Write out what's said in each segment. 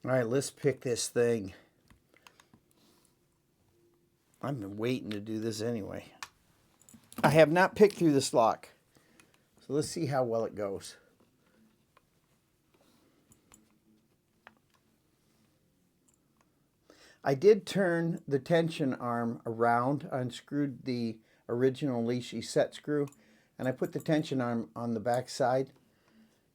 All right, let's pick this thing. I've been waiting to do this anyway. I have not picked through this lock, so let's see how well it goes. I did turn the tension arm around, unscrewed the original Lishi set screw, and I put the tension arm on the back side.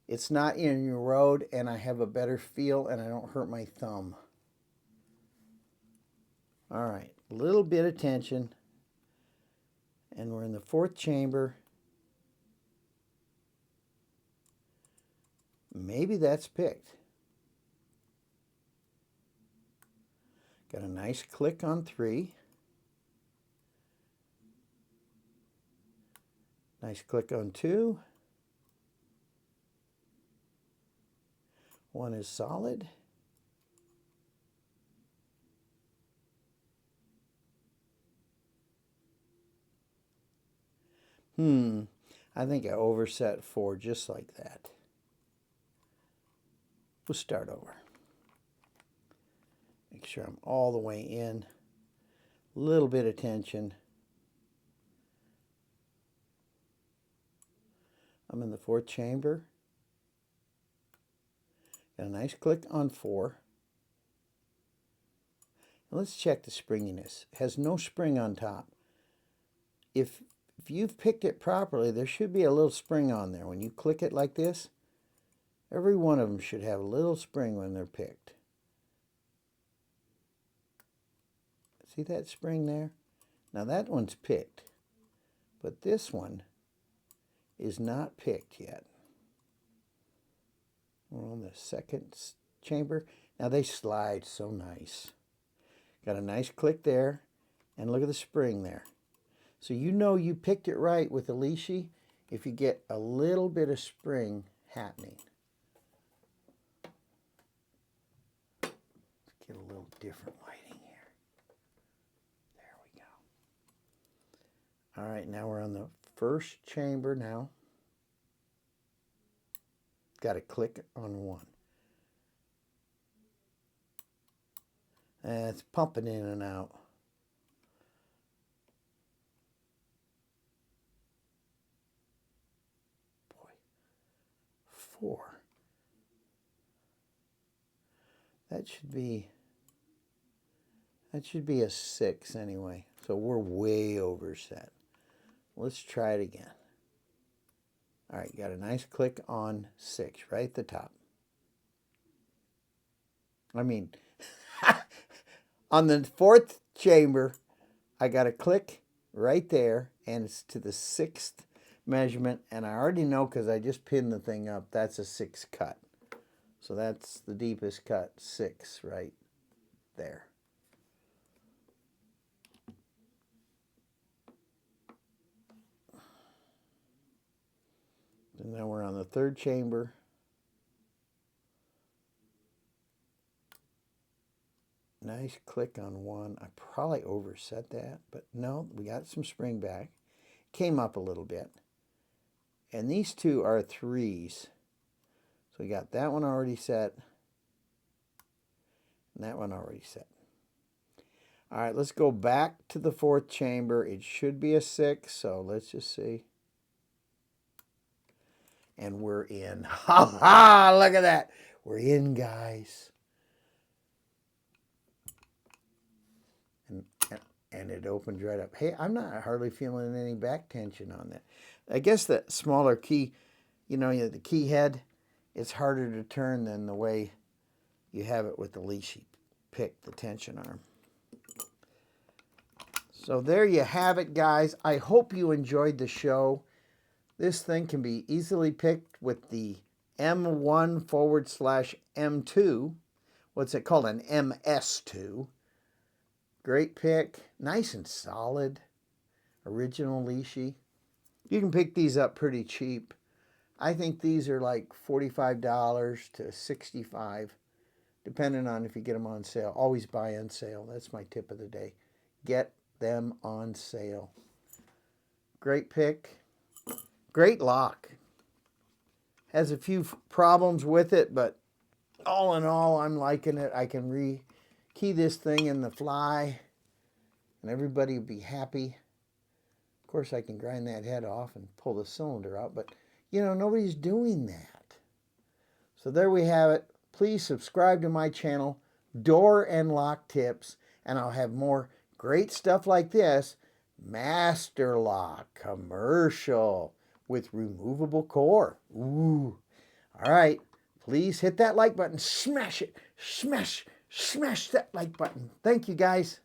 It's not in your road, and I have a better feel, and I don't hurt my thumb. All right, a little bit of tension, and we're in the 4th chamber. Maybe that's picked. Got a nice click on 3. Nice click on 2. 1 is solid. I think I overset 4 just like that. We'll start over. Make sure I'm all the way in. A little bit of tension. I'm in the 4th chamber. Got a nice click on 4. Now let's check the springiness. It has no spring on top. If you've picked it properly, there should be a little spring on there. When you click it like this, every one of them should have a little spring when they're picked. See that spring there? Now that one's picked, but this one is not picked yet. We're on the 2nd chamber. Now they slide so nice. Got a nice click there, and look at the spring there. So you know you picked it right with the Lishi if you get a little bit of spring happening. Let's get a little different lighting here. There we go. All right, now we're on the 1st chamber now. Got a click on 1. And it's pumping in and out. Boy, 4. That should be a 6 anyway. So we're way overset. Let's try it again. All right, got a nice click on 6 right at the top. I mean, on the 4th chamber, I got a click right there, and it's to the 6th measurement, and I already know because I just pinned the thing up, that's a 6 cut. So that's the deepest cut, 6 right there. And now we're on the 3rd chamber. Nice click on 1. I probably overset that, but no, we got some spring back. Came up a little bit. And these 2 are 3s. So we got that one already set. And that one already set. All right, let's go back to the 4th chamber. It should be a 6, so let's just see. And we're in. Ha ha! Look at that. We're in, guys. And it opened right up. Hey, I'm not hardly feeling any back tension on that. I guess the smaller key, you know, the key head, it's harder to turn than the way you have it with the Lishi pick, the tension arm. So there you have it, guys. I hope you enjoyed the show. This thing can be easily picked with the M1/M2. What's it called? An MS2. Great pick. Nice and solid. Original Lishi. You can pick these up pretty cheap. I think these are like $45 to $65, depending on if you get them on sale. Always buy on sale. That's my tip of the day. Get them on sale. Great pick. Great lock. Has a few problems with it, but all in all, I'm liking it. I can re-key this thing in the fly, and everybody will be happy. Of course, I can grind that head off and pull the cylinder out, but, you know, nobody's doing that. So there we have it. Please subscribe to my channel, Door and Lock Tips, and I'll have more great stuff like this. Master Lock commercial with removable core. Ooh. All right. Please hit that like button. Smash it. Smash that like button. Thank you, guys.